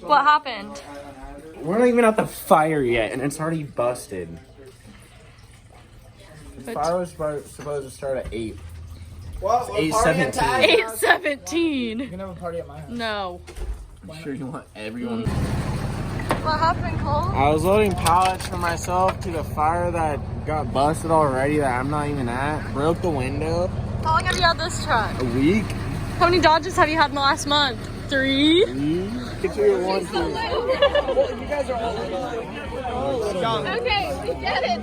What happened? We're not even at the fire yet, and it's already busted. The fire was supposed to start at 8. Well, it's 8:17. 8:17. You can have a party at my house. No. I'm sure you want everyone. What happened, Cole? I was loading pallets for myself to the fire that got busted already that I'm not even at. Broke the window. How long have you had this truck? A week. How many Dodges have you had in the last month? 3? Get to your 1, 2. You guys are all little. Okay, we get it.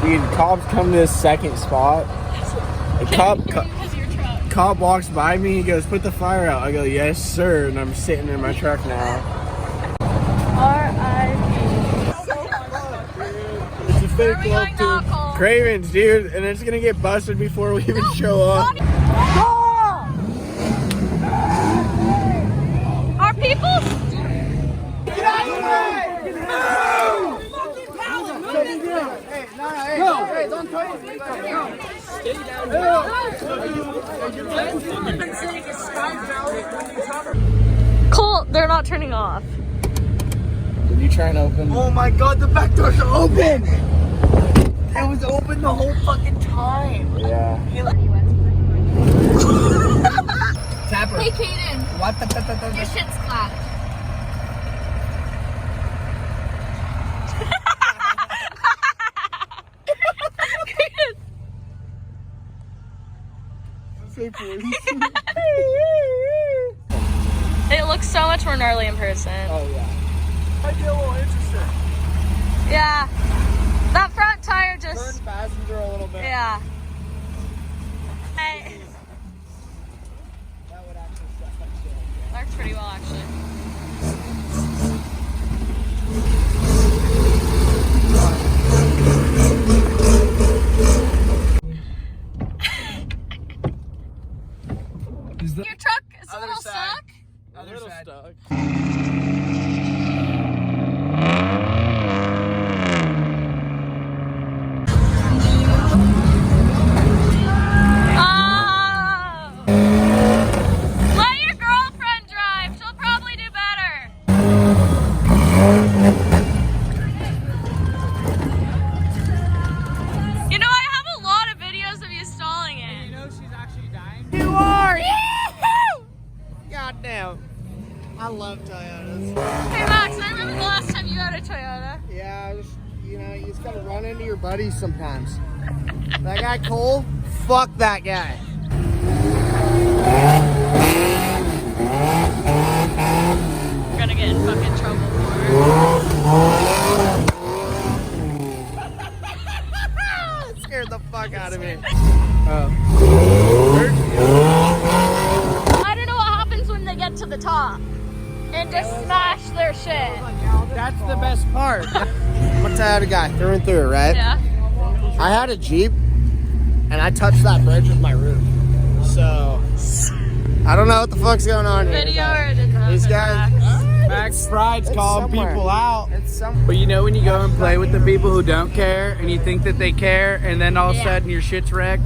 Dude, cops come to this second spot. The cop walks by me. He goes, "Put the fire out." I go, "Yes, sir." And I'm sitting in my truck now. R.I.P. It's a fake Where are we going now, Cole? Cravens, dude, and it's gonna get busted before we even show up. Are people? Get out of the way! Hey, don't touch me. Stay down. Cole, they're not turning off. Did you try and open? Oh my god, the back doors are open! It was open the whole fucking time. Yeah. Tapper. Hey, Kaden. What the? Your shit's clapped. It looks so much more gnarly in person. Oh yeah. I get a little interested. Yeah. That front tire just... Burn passenger a little bit. Yeah. Hey. That would actually suck like shit. Works pretty well, actually. Your truck is a little stuck? A little stuck. Let your girlfriend drive. She'll probably do better. You know, I have a lot of videos of you stalling it. You know she's actually dying? You are! Yee-hoo! Goddamn. I love Toyotas. Hey Max, I remember the last time you had a Toyota. Yeah, you know, you just gotta run into your buddies sometimes. That guy Cole, fuck that guy. We're gonna get in fucking trouble for it. That scared the fuck out of me. I don't know what happens when they get to the top and just smash their shit. That's the best part. I'm a Toyota guy, through and through, right? Yeah. I had a Jeep, and I touched that bridge with my roof. So, I don't know what the fuck's going on here. Video or it didn't These guys, Max Pride's it's calling somewhere. people out. It's somewhere. But you know when you go and play with the people who don't care and you think that they care and then all of a Yeah. sudden your shit's wrecked?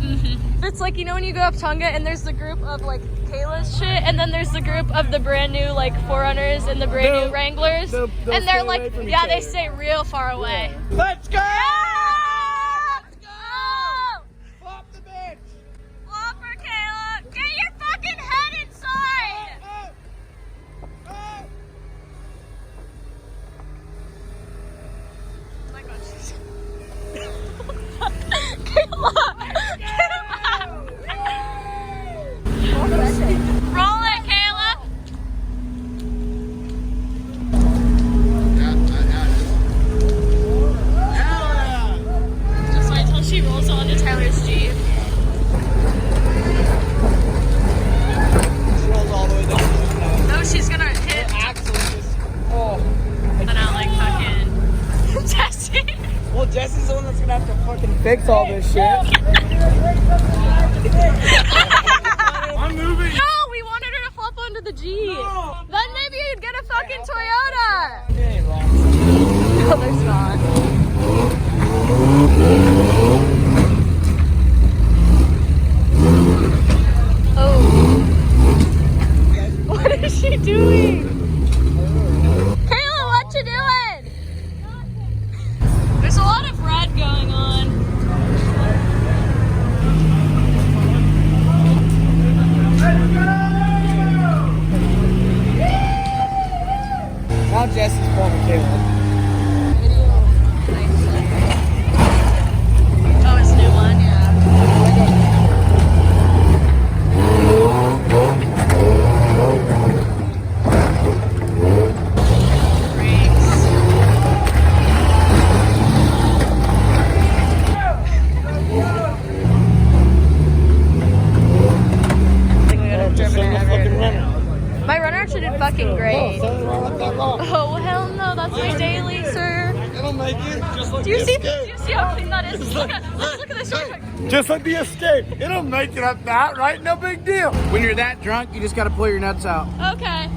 It's like, you know when you go up Tonga and there's the group of like Kayla's shit and then there's the group of the brand new like Forerunners and the brand new Wranglers they'll and stay they're away like, from each yeah, they other. stay real far away. Let's go! Let's go! Flop the bitch! Flop her, Kayla! Get your fucking head inside! Oh my god, she's... Kayla! Roll it, Kayla! Just wait till she rolls onto Tyler's Jeep. Rolls all the way down. No, she's gonna hit and out like fucking Jesse. Well, Jesse's the one that's gonna have to fucking fix all this shit. I'm moving. No, we wanted her to flop onto the Jeep. Then maybe you'd get a fucking Toyota. It ain't wrong. No, there's not. Oh. What is she doing? Kayla, what you doing? There's a lot of red going on. Now Jesse's pulling Kayla. Oh, it's a new one, yeah. My runner actually did fucking great. Oh, hell no, that's my daily, sir. It'll make it. Just like Do you see how clean that is? Let's look at this real quick. Just like the escape. It'll make it up that, right? No big deal. When you're that drunk, you just gotta pull your nuts out. Okay.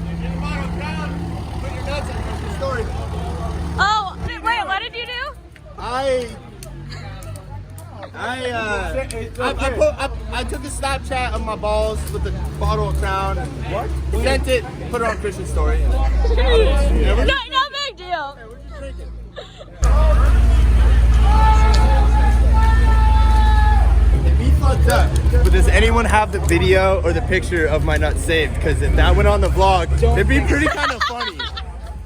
Put your nuts in the story. Oh, wait, what did you do? I took a Snapchat of my balls with a bottle of Crown and sent it, put it on Christian's story. No big deal. It'd be fucked up. But does anyone have the video or the picture of my nuts saved? Because if that went on the vlog, it'd be pretty kind of funny.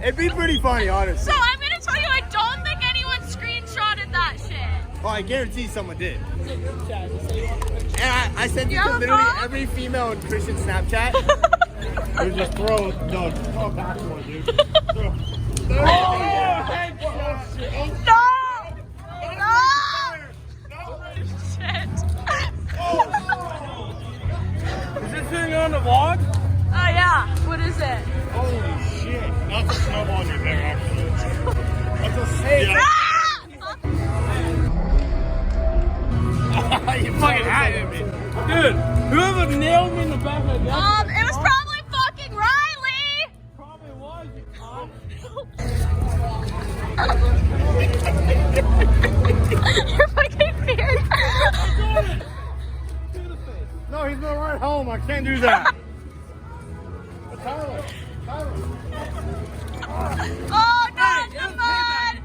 It'd be pretty funny, honestly. So I'm gonna tell you, I don't think anyone screenshotted that shit. Oh, I guarantee someone did. And I sent it to literally every female in Christian's Snapchat. You just throw it back one, dude. No! Shit. Is this thing on the vlog? Oh yeah. What is it? Holy shit. That's a snowball in your hair, actually. That's a snake. You fucking had it, man. Dude, whoever nailed me in the back of the neck. It was probably fucking Riley. Probably was, you cunt. You're fucking weird. No, he's gonna ride home. I can't do that. Tyler. Oh, not the mud.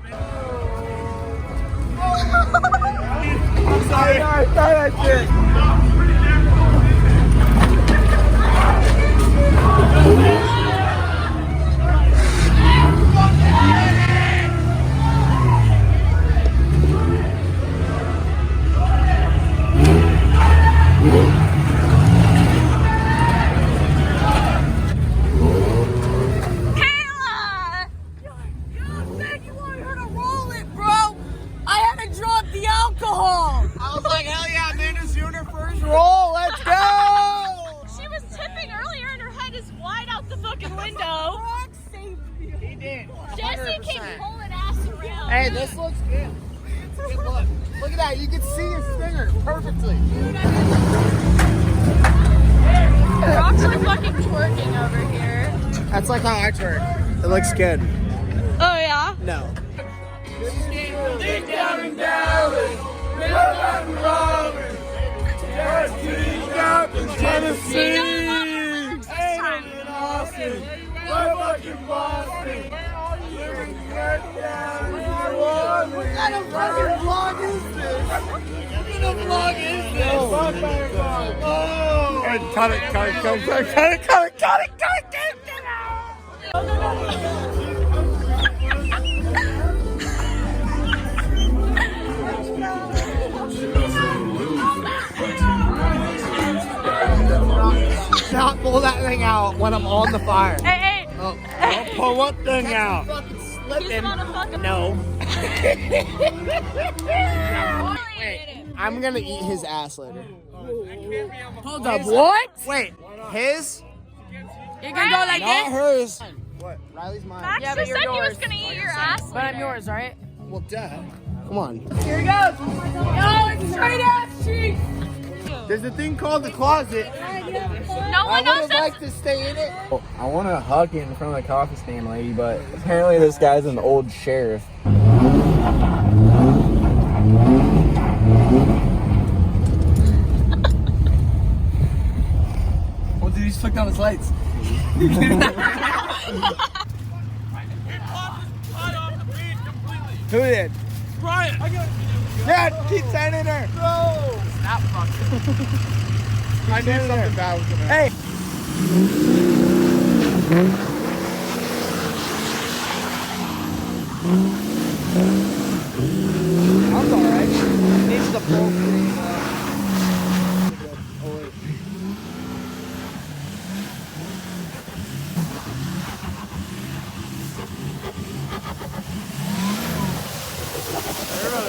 I'm sorry. I thought I did. Roll, let's go! She was tipping earlier and her head is wide out the fucking window. He did. Jesse keeps pulling ass around. Hey, this looks good. Good look. Look at that. You can see his finger perfectly. Rocks are fucking twerking over here. That's like how I twerk. It looks good. Oh yeah? No. Deep down in Dallas, down in Robin, down in Tennessee, ain't it in Austin, we're fucking Boston, living right down in New Orleans. What kind of fucking vlog is this? What kind of vlog is this? Oh! And cut it. Not pull that thing out when I'm on the fire. Hey. Oh. Don't pull what thing out? Fucking He's slipping. motherfucking. No. Wait. I'm gonna eat his ass later. Hold up, what? Wait, his? You're gonna go like Not hers. What? Riley's mine. Max Yeah, but just you're said he was yours. gonna eat your ass. But I'm later. yours, alright? Well, duh. Come on. Here he goes. Oh, it's straight ass cheeks. There's a thing called the closet. No one knows this. like to stay in it. I want to hug it in front of the coffee stand lady, but apparently this guy's an old sheriff. Oh, dude, he's flicked on his lights. Who did? Brian! Yeah, keep sending her. Bro! Stop fucking. I knew something bad was gonna happen. Hey! Sounds alright. Needs the full screen. Oh, wait.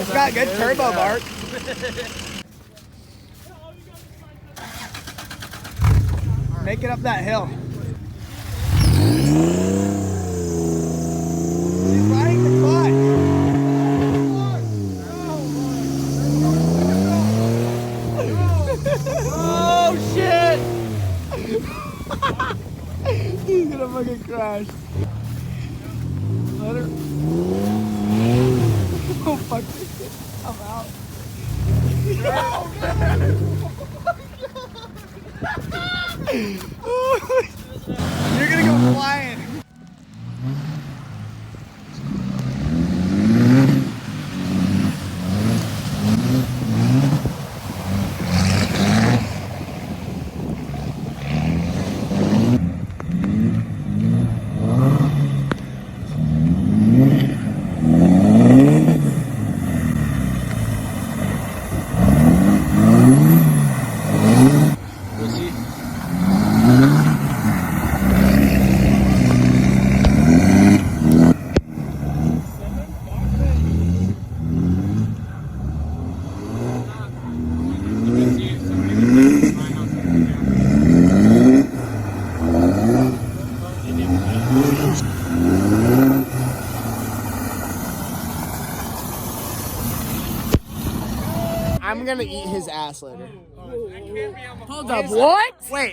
It's got good turbo, Bart. Make it up that hill. She's riding the clutch. Oh shit! He's gonna fucking crash. Let her. Oh fuck this shit. I'm out. You're gonna go flying. I'm gonna eat his ass later. Hold up, what? Wait,